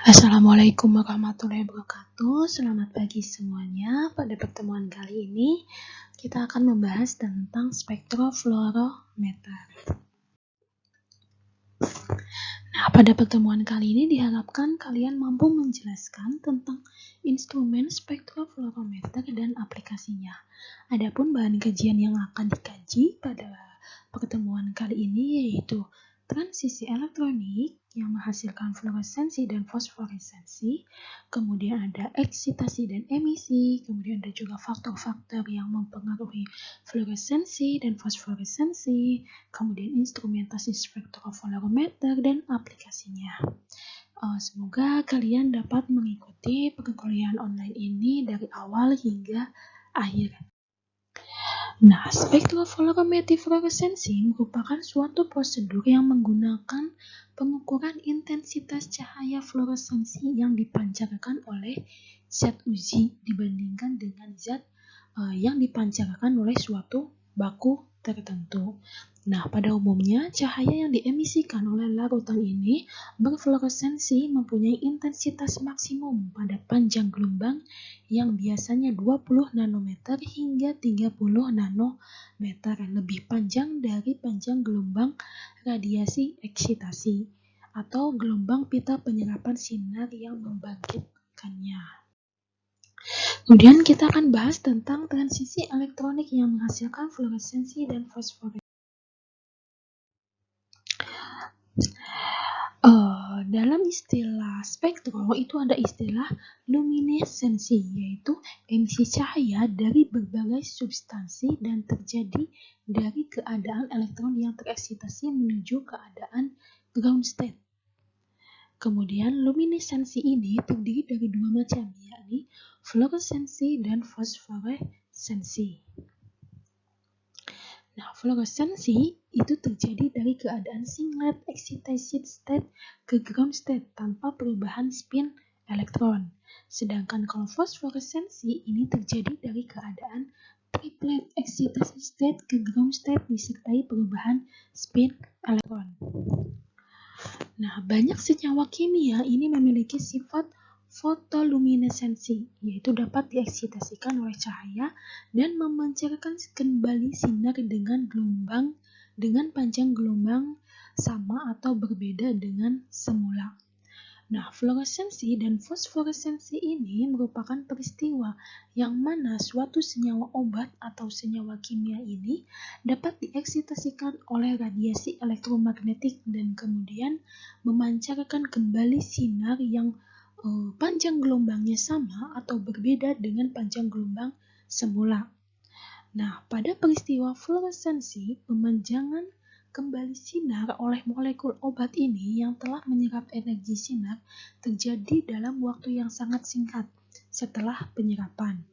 Assalamualaikum warahmatullahi wabarakatuh. Selamat pagi semuanya. Pada pertemuan kali ini kita akan membahas tentang spektrofluorometer. Nah, pada pertemuan kali ini diharapkan kalian mampu menjelaskan tentang instrumen spektrofluorometer dan aplikasinya. Adapun bahan kajian yang akan dikaji pada pertemuan kali ini yaitu transisi elektronik yang menghasilkan fluoresensi dan fosforesensi, kemudian ada eksitasi dan emisi, kemudian ada juga faktor-faktor yang mempengaruhi fluoresensi dan fosforesensi, kemudian instrumentasi spektrofluorometer dan aplikasinya. Semoga kalian dapat mengikuti perkuliahan online ini dari awal hingga akhir. Nah, spektrofluorometri fluoresensi merupakan suatu prosedur yang menggunakan pengukuran intensitas cahaya fluoresensi yang dipancarkan oleh zat uji dibandingkan dengan zat yang dipancarkan oleh suatu baku tertentu. Nah, pada umumnya cahaya yang diemisikan oleh larutan ini berfluoresensi mempunyai intensitas maksimum pada panjang gelombang yang biasanya 20 nanometer hingga 30 nanometer, lebih panjang dari panjang gelombang radiasi eksitasi atau gelombang pita penyerapan sinar yang membangkitkannya. Kemudian kita akan bahas tentang transisi elektronik yang menghasilkan fluoresensi dan fosforesensi. Dalam istilah spektro itu ada istilah luminesensi, yaitu emisi cahaya dari berbagai substansi dan terjadi dari keadaan elektron yang tereksitasi menuju keadaan ground state. Kemudian luminesensi ini terdiri dari dua macam, yakni fluoresensi dan fosforesensi. Nah, fluoresensi itu terjadi dari keadaan singlet excited state ke ground state tanpa perubahan spin elektron. Sedangkan kalau fosforesensi ini terjadi dari keadaan triplet excitation state ke ground state disertai perubahan spin elektron. Nah, banyak senyawa kimia ini memiliki sifat fotoluminesensi, yaitu dapat dieksitasikan oleh cahaya dan memancarkan kembali sinar dengan panjang gelombang sama atau berbeda dengan semula. Nah, fluoresensi dan fosforesensi ini merupakan peristiwa yang mana suatu senyawa obat atau senyawa kimia ini dapat dieksitasikan oleh radiasi elektromagnetik dan kemudian memancarkan kembali sinar yang panjang gelombangnya sama atau berbeda dengan panjang gelombang semula. Nah, pada peristiwa fluoresensi, pemanjangan kembali sinar oleh molekul obat ini yang telah menyerap energi sinar terjadi dalam waktu yang sangat singkat setelah penyerapan.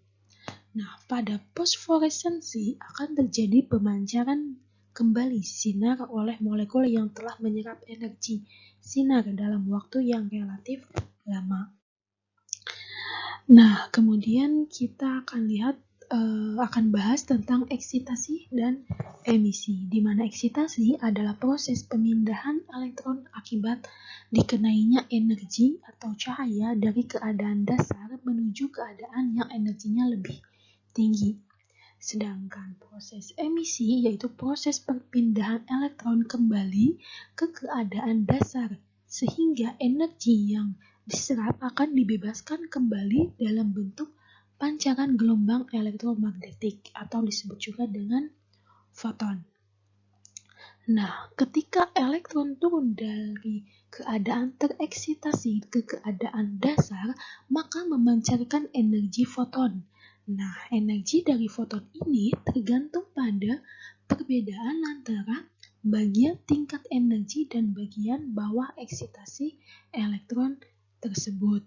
Nah, pada fosforesensi akan terjadi pemancaran kembali sinar oleh molekul yang telah menyerap energi sinar dalam waktu yang relatif lama. Nah, kemudian kita akan akan bahas tentang eksitasi dan emisi, di mana eksitasi adalah proses pemindahan elektron akibat dikenainya energi atau cahaya dari keadaan dasar menuju keadaan yang energinya lebih tinggi. Sedangkan proses emisi yaitu proses perpindahan elektron kembali ke keadaan dasar sehingga energi yang diserap akan dibebaskan kembali dalam bentuk pancaran gelombang elektromagnetik atau disebut juga dengan foton. Nah, ketika elektron turun dari keadaan tereksitasi ke keadaan dasar, maka memancarkan energi foton. Nah, energi dari foton ini tergantung pada perbedaan antara bagian tingkat energi dan bagian bawah eksitasi elektron tersebut.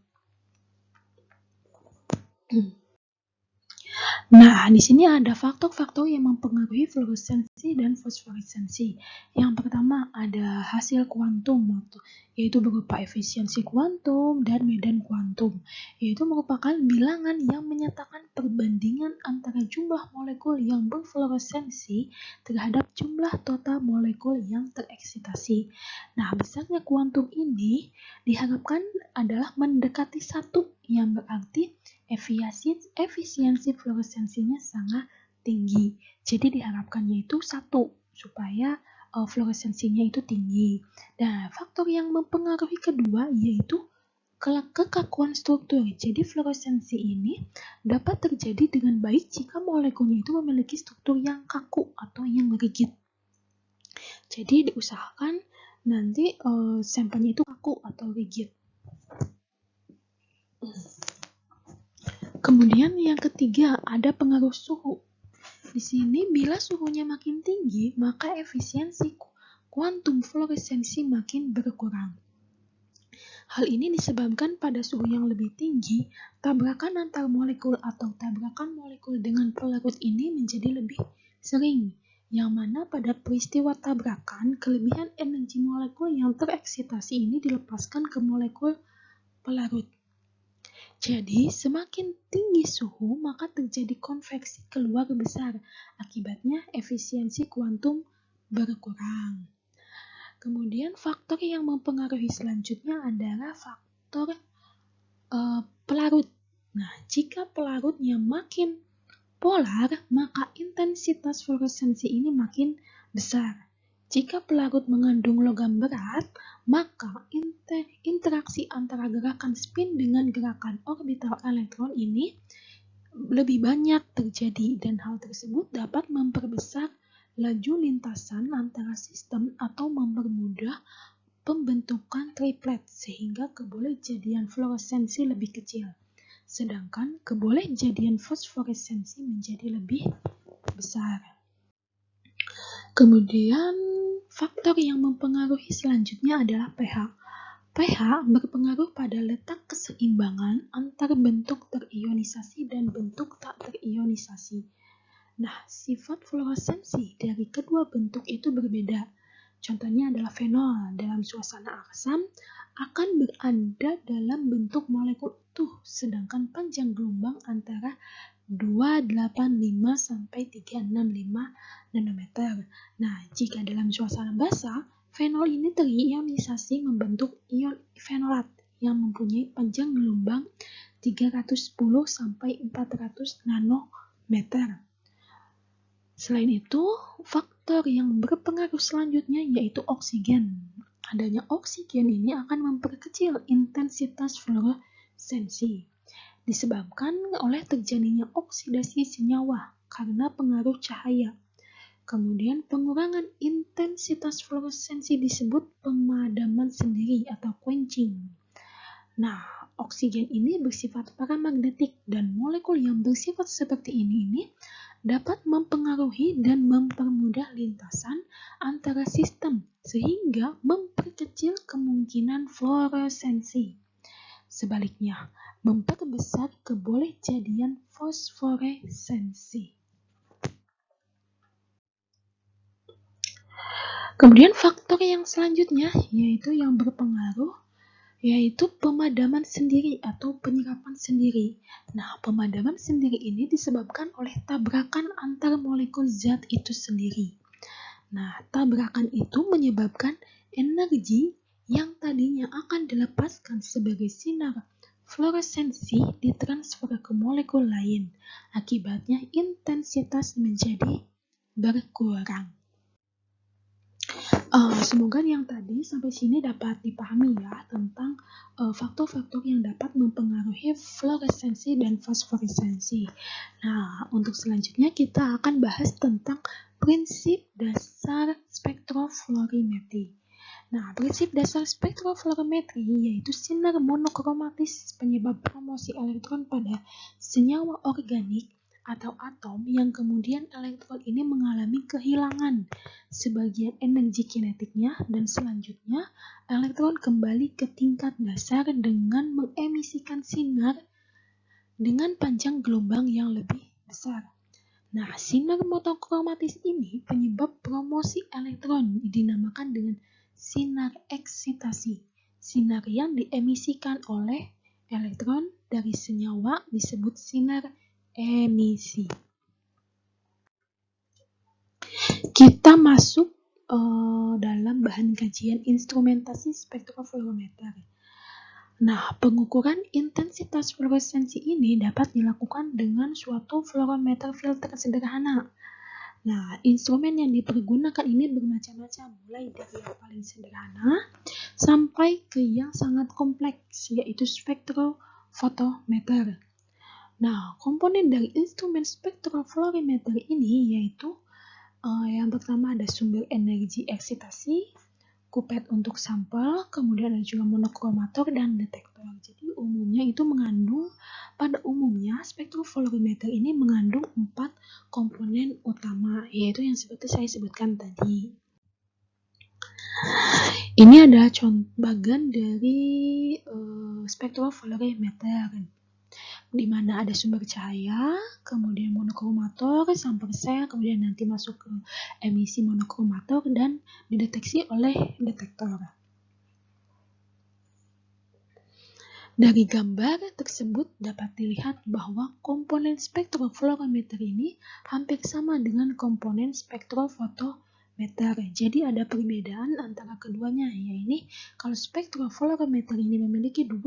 Nah, di sini ada faktor-faktor yang mempengaruhi fluoresensi dan fosforesensi. Yang pertama ada hasil kuantum, yaitu berupa efisiensi kuantum dan medan kuantum, yaitu merupakan bilangan yang menyatakan perbandingan antara jumlah molekul yang berfluoresensi terhadap jumlah total molekul yang tereksitasi. Nah, besarnya kuantum ini diharapkan adalah mendekati 1, yang berarti efisiensi fluoresensinya sangat tinggi. Jadi diharapkannya itu 1 supaya fluoresensinya itu tinggi. Nah, faktor yang mempengaruhi kedua yaitu kekakuan struktur. Jadi fluoresensi ini dapat terjadi dengan baik jika molekulnya itu memiliki struktur yang kaku atau yang rigid. Jadi diusahakan nanti sampelnya itu kaku atau rigid. Kemudian yang ketiga ada pengaruh suhu. Di sini bila suhunya makin tinggi, maka efisiensi kuantum fluoresensi makin berkurang. Hal ini disebabkan pada suhu yang lebih tinggi, tabrakan antar molekul atau tabrakan molekul dengan pelarut ini menjadi lebih sering, yang mana pada peristiwa tabrakan, kelebihan energi molekul yang tereksitasi ini dilepaskan ke molekul pelarut. Jadi, semakin tinggi suhu, maka terjadi konveksi keluar besar. Akibatnya, efisiensi kuantum berkurang. Kemudian, faktor yang mempengaruhi selanjutnya adalah faktor pelarut. Nah, jika pelarutnya makin polar, maka intensitas fluoresensi ini makin besar. Jika pelarut mengandung logam berat, maka interaksi antara gerakan spin dengan gerakan orbital elektron ini lebih banyak terjadi, dan hal tersebut dapat memperbesar laju lintasan antara sistem atau mempermudah pembentukan triplet sehingga kebolehjadian fluoresensi lebih kecil, sedangkan kebolehjadian fosforesensi menjadi lebih besar. Kemudian faktor yang mempengaruhi selanjutnya adalah pH. pH berpengaruh pada letak keseimbangan antar bentuk terionisasi dan bentuk tak terionisasi. Nah, sifat fluoresensi dari kedua bentuk itu berbeda. Contohnya adalah fenol dalam suasana asam akan berada dalam bentuk molekul utuh, sedangkan panjang gelombang antara 285 sampai 365 nanometer. Nah, jika dalam suasana basah, fenol ini terionisasi membentuk ion fenolat yang mempunyai panjang gelombang 310 sampai 400 nanometer. Selain itu, faktor yang berpengaruh selanjutnya yaitu oksigen. Adanya oksigen ini akan memperkecil intensitas fluoresensi, disebabkan oleh terjadinya oksidasi senyawa karena pengaruh cahaya. Kemudian pengurangan intensitas fluoresensi disebut pemadaman sendiri atau quenching. Nah, oksigen ini bersifat paramagnetik dan molekul yang bersifat seperti ini dapat mempengaruhi dan mempermudah lintasan antara sistem sehingga memperkecil kemungkinan fluoresensi. Sebaliknya, memperbesar kebolehjadian fosforesensi. Kemudian faktor yang selanjutnya yaitu yang berpengaruh yaitu pemadaman sendiri atau penyerapan sendiri. Nah, pemadaman sendiri ini disebabkan oleh tabrakan antar molekul zat itu sendiri. Nah, tabrakan itu menyebabkan energi yang tadinya akan dilepaskan sebagai sinar fluoresensi ditransfer ke molekul lain. Akibatnya intensitas menjadi berkurang. Semoga yang tadi sampai sini dapat dipahami ya tentang faktor-faktor yang dapat mempengaruhi fluoresensi dan fosforesensi. Nah, untuk selanjutnya kita akan bahas tentang prinsip dasar spektrofluorimetri. Nah, prinsip dasar spektrofluorimetri yaitu sinar monokromatis penyebab promosi elektron pada senyawa organik atau atom yang kemudian elektron ini mengalami kehilangan sebagian energi kinetiknya dan selanjutnya elektron kembali ke tingkat dasar dengan mengemisikan sinar dengan panjang gelombang yang lebih besar. Nah, sinar monokromatis ini penyebab promosi elektron dinamakan dengan sinar eksitasi. Sinar yang diemisikan oleh elektron dari senyawa disebut sinar emisi. Kita masuk dalam bahan kajian instrumentasi spektrofluorometer. Nah, pengukuran intensitas fluoresensi ini dapat dilakukan dengan suatu fluorometer filter sederhana. Nah, instrumen yang dipergunakan ini bermacam-macam, mulai dari yang paling sederhana sampai ke yang sangat kompleks, yaitu spektrofotometer. Nah, komponen dari instrumen spektrofluorimeter ini yaitu yang pertama ada sumber energi eksitasi, kupet untuk sampel, kemudian ada juga monokromator dan detektor. Jadi pada umumnya spektrofluorimeter ini mengandung 4 komponen utama, yaitu yang seperti saya sebutkan tadi. Ini adalah bagian dari spektrofluorimeter, di mana ada sumber cahaya, kemudian monokromator, sampel sel, kemudian nanti masuk ke emisi monokromator dan dideteksi oleh detektor. Dari gambar tersebut dapat dilihat bahwa komponen spektrofluorometer ini hampir sama dengan komponen spektrofotometer. Jadi ada perbedaan antara keduanya, yaitu kalau spektrofluorometer ini memiliki 2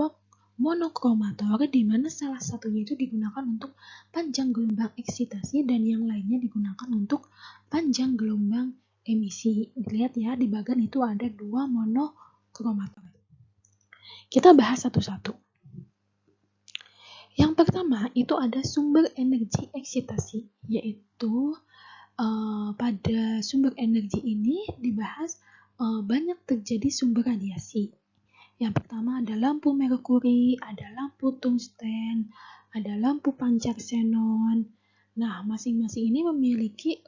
monokromator, di mana salah satunya itu digunakan untuk panjang gelombang eksitasi dan yang lainnya digunakan untuk panjang gelombang emisi. Lihat ya, di bagian itu ada 2 monokromator. Kita bahas satu-satu. Yang pertama itu ada sumber energi eksitasi, yaitu pada sumber energi ini dibahas banyak terjadi sumber radiasi. Yang pertama ada lampu merkuri, ada lampu tungsten, ada lampu pancar xenon. Nah, masing-masing ini memiliki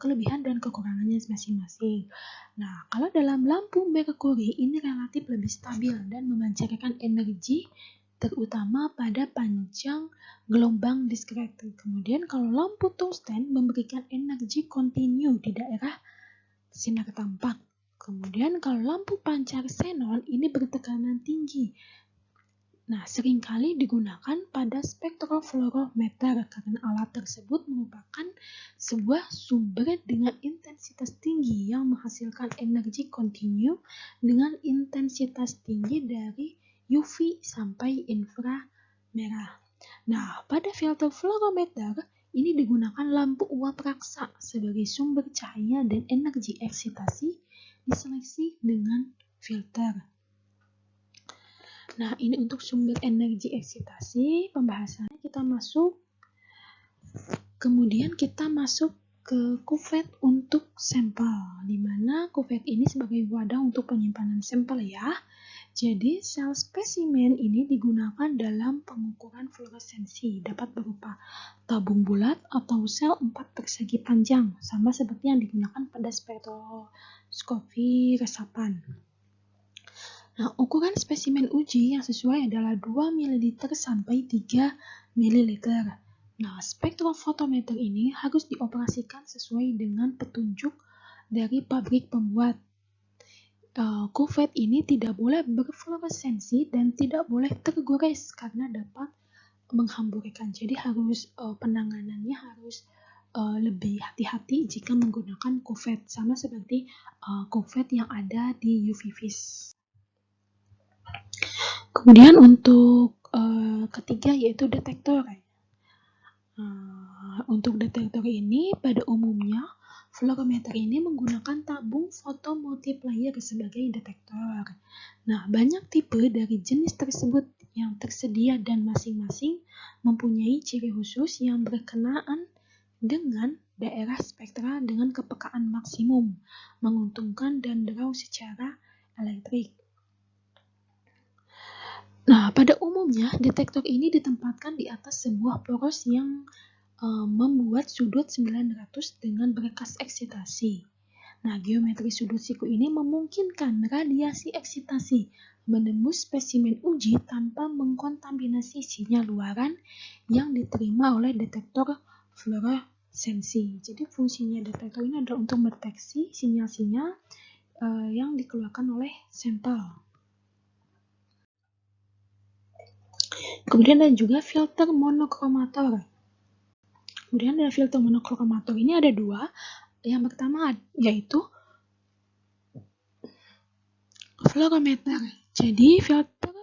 kelebihan dan kekurangannya masing-masing. Nah, kalau dalam lampu merkuri ini relatif lebih stabil dan memancarkan energi terutama pada panjang gelombang diskret. Kemudian kalau lampu tungsten memberikan energi kontinu di daerah sinar tampak. Kemudian kalau lampu pancar xenon ini bertekanan tinggi. Nah, seringkali digunakan pada spektrofluorometer karena alat tersebut merupakan sebuah sumber dengan intensitas tinggi yang menghasilkan energi kontinu dengan intensitas tinggi dari UV sampai inframerah. Nah, pada filter fluorometer ini digunakan lampu uap raksa sebagai sumber cahaya dan energi eksitasi diseleksi dengan filter. Nah, ini untuk sumber energi eksitasi pembahasannya kita masuk. Kemudian kita masuk ke kuvet untuk sampel, di mana kuvet ini sebagai wadah untuk penyimpanan sampel ya. Jadi sel spesimen ini digunakan dalam pengukuran fluoresensi, dapat berupa tabung bulat atau sel 4 persegi panjang, sama seperti yang digunakan pada spektroskopi resapan. Nah, ukuran spesimen uji yang sesuai adalah 2 ml sampai 3 ml. Nah, spektrofotometer ini harus dioperasikan sesuai dengan petunjuk dari pabrik pembuat. Kuvet ini tidak boleh berfluoresensi dan tidak boleh tergores karena dapat menghamburkan. Jadi harus penanganannya harus lebih hati-hati jika menggunakan kuvet, sama seperti kuvet yang ada di UV vis. Kemudian untuk ketiga yaitu detektor. Untuk detektor ini pada umumnya fluorometer ini menggunakan tabung fotomultiplier sebagai detektor. Nah, banyak tipe dari jenis tersebut yang tersedia dan masing-masing mempunyai ciri khusus yang berkenaan dengan daerah spektra dengan kepekaan maksimum, menguntungkan dan draw secara elektrik. Nah, pada umumnya detektor ini ditempatkan di atas sebuah poros yang membuat sudut 900 dengan berkas eksitasi. Nah, geometri sudut siku ini memungkinkan radiasi eksitasi menembus spesimen uji tanpa mengkontaminasi sinyal luaran yang diterima oleh detektor fluoresensi. Jadi fungsinya detektor ini adalah untuk mendeteksi sinyal-sinyal yang dikeluarkan oleh sampel. Kemudian ada juga filter monokromator. Kemudian ada filter monokromator ini ada dua. Yang pertama yaitu fluorometer. Jadi filter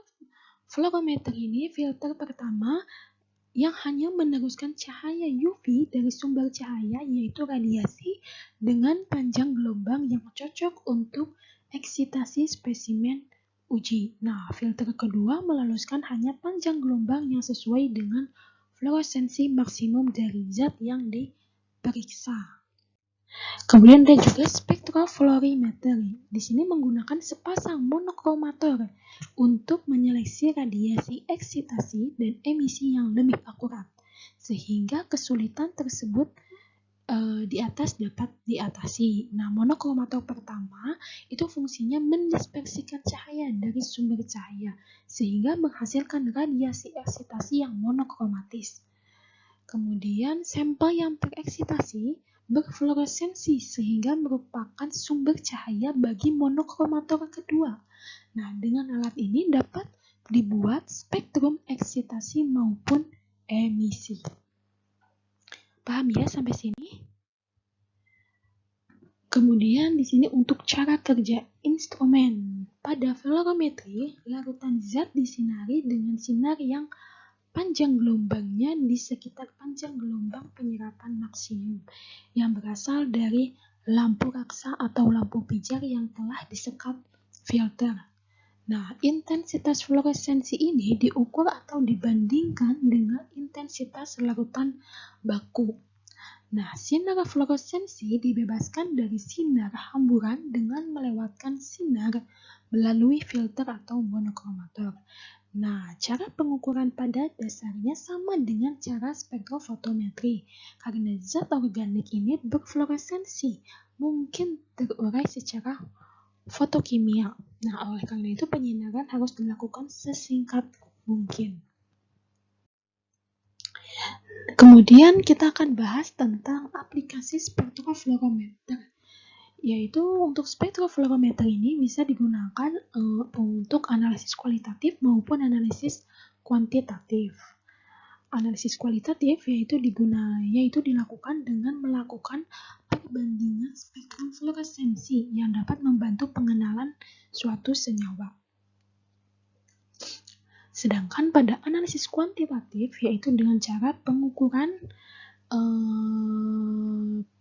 fluorometer ini filter pertama yang hanya meneruskan cahaya UV dari sumber cahaya yaitu radiasi dengan panjang gelombang yang cocok untuk eksitasi spesimen uji. Nah, filter kedua melalui hanya panjang gelombang yang sesuai dengan fluoresensi maksimum dari zat yang diperiksa. Kemudian ada juga spektrofluorimeter. Di sini menggunakan sepasang monokromator untuk menyeleksi radiasi eksitasi dan emisi yang lebih akurat, sehingga kesulitan tersebut di atas dapat diatasi. Nah, monokromator pertama itu fungsinya mendispersikan cahaya dari sumber cahaya, sehingga menghasilkan radiasi eksitasi yang monokromatis. Kemudian, sampel yang tereksitasi berfluoresensi sehingga merupakan sumber cahaya bagi monokromator kedua. Nah, dengan alat ini dapat dibuat spektrum eksitasi maupun emisi. Paham ya sampai sini? Kemudian di sini untuk cara kerja instrumen. Pada fluorometri, larutan zat disinari dengan sinar yang panjang gelombangnya di sekitar panjang gelombang penyerapan maksimum yang berasal dari lampu raksa atau lampu pijar yang telah disekap filter. Nah, intensitas fluoresensi ini diukur atau dibandingkan dengan intensitas larutan baku. Nah, sinar fluoresensi dibebaskan dari sinar hamburan dengan melewatkan sinar melalui filter atau monokromator. Nah, cara pengukuran pada dasarnya sama dengan cara spektrofotometri, karena zat organik ini berfluoresensi, mungkin terurai secara fotokimia. Nah, oleh karena itu penyinaran harus dilakukan sesingkat mungkin. Kemudian kita akan bahas tentang aplikasi spektrofluorometer, yaitu untuk spektrofluorometer ini bisa digunakan untuk analisis kualitatif maupun analisis kuantitatif. Analisis kualitatif yaitu dilakukan dengan melakukan perbandingan spektrum fluoresensi yang dapat membantu pengenalan suatu senyawa. Sedangkan pada analisis kuantitatif yaitu dengan cara pengukuran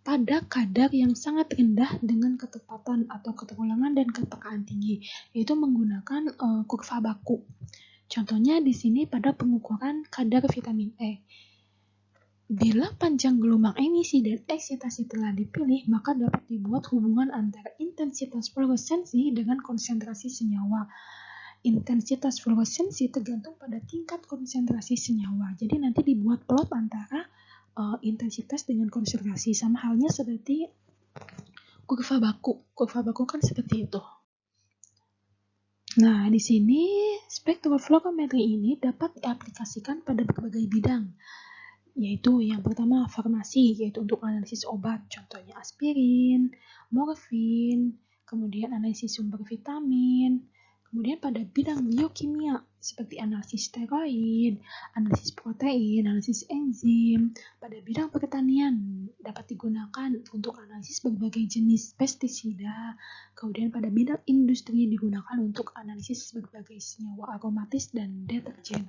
pada kadar yang sangat rendah dengan ketepatan atau keterulangan dan kepekaan tinggi, yaitu menggunakan kurva baku. Contohnya di sini pada pengukuran kadar vitamin E. Bila panjang gelombang emisi dan eksitasi telah dipilih, maka dapat dibuat hubungan antara intensitas fluoresensi dengan konsentrasi senyawa. Intensitas fluoresensi tergantung pada tingkat konsentrasi senyawa. Jadi nanti dibuat plot antara intensitas dengan konsentrasi, sama halnya seperti kurva baku. Kurva baku kan seperti itu. Nah, di sini spektrofluorometri ini dapat diaplikasikan pada berbagai bidang, yaitu yang pertama farmasi, yaitu untuk analisis obat, contohnya aspirin, morfin, kemudian analisis sumber vitamin. Kemudian pada bidang biokimia seperti analisis steroid, analisis protein, analisis enzim. Pada bidang pertanian dapat digunakan untuk analisis berbagai jenis pestisida. Kemudian pada bidang industri digunakan untuk analisis berbagai senyawa aromatis dan deterjen.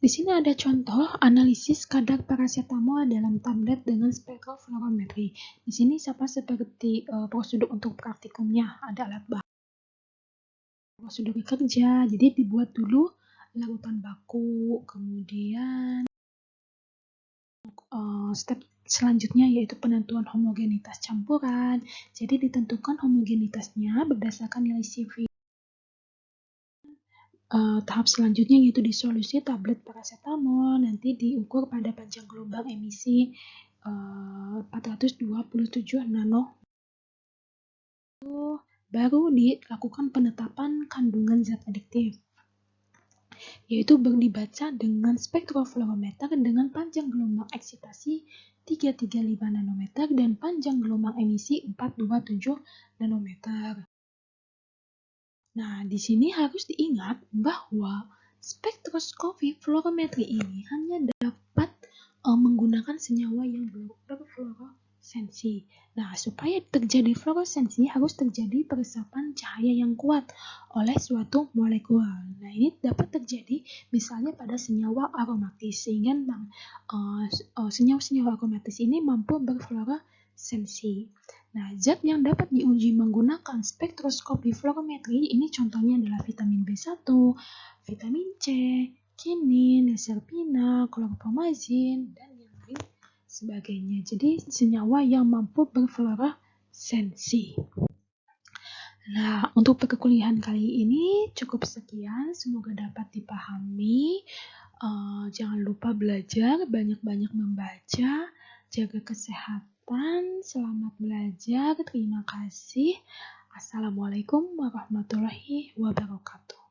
Di sini ada contoh analisis kadar paracetamol dalam tablet dengan spektrofluorometri. Di sini sama seperti prosedur untuk praktikumnya, ada alat baku, prosedur kerja. Jadi dibuat dulu larutan baku, kemudian step selanjutnya yaitu penentuan homogenitas campuran. Jadi ditentukan homogenitasnya berdasarkan nilai CV. Tahap selanjutnya yaitu disolusi tablet paracetamol, nanti diukur pada panjang gelombang emisi 427 nano. baru dilakukan penetapan kandungan zat adiktif, yaitu dibaca dengan spektrofluorometer dengan panjang gelombang eksitasi 335 nanometer dan panjang gelombang emisi 427 nanometer. Nah, di sini harus diingat bahwa spektroskopi fluorometri ini hanya dapat menggunakan senyawa yang berfluoresensi. Nah, supaya terjadi fluoresensi harus terjadi peresapan cahaya yang kuat oleh suatu molekul. Nah, ini dapat terjadi misalnya pada senyawa aromatis, sehingga senyawa-senyawa aromatis ini mampu berfluoresensi. Nah, zat yang dapat diuji menggunakan spektroskopi fluorometri ini contohnya adalah vitamin B1, vitamin C, kinin, serpina, klorpromazin, dan yang lain sebagainya. Jadi senyawa yang mampu berfluoresensi. Nah, untuk perkuliahan kali ini cukup sekian. Semoga dapat dipahami. Jangan lupa belajar, banyak-banyak membaca, jaga kesehatan, selamat belajar, terima kasih. Assalamualaikum warahmatullahi wabarakatuh.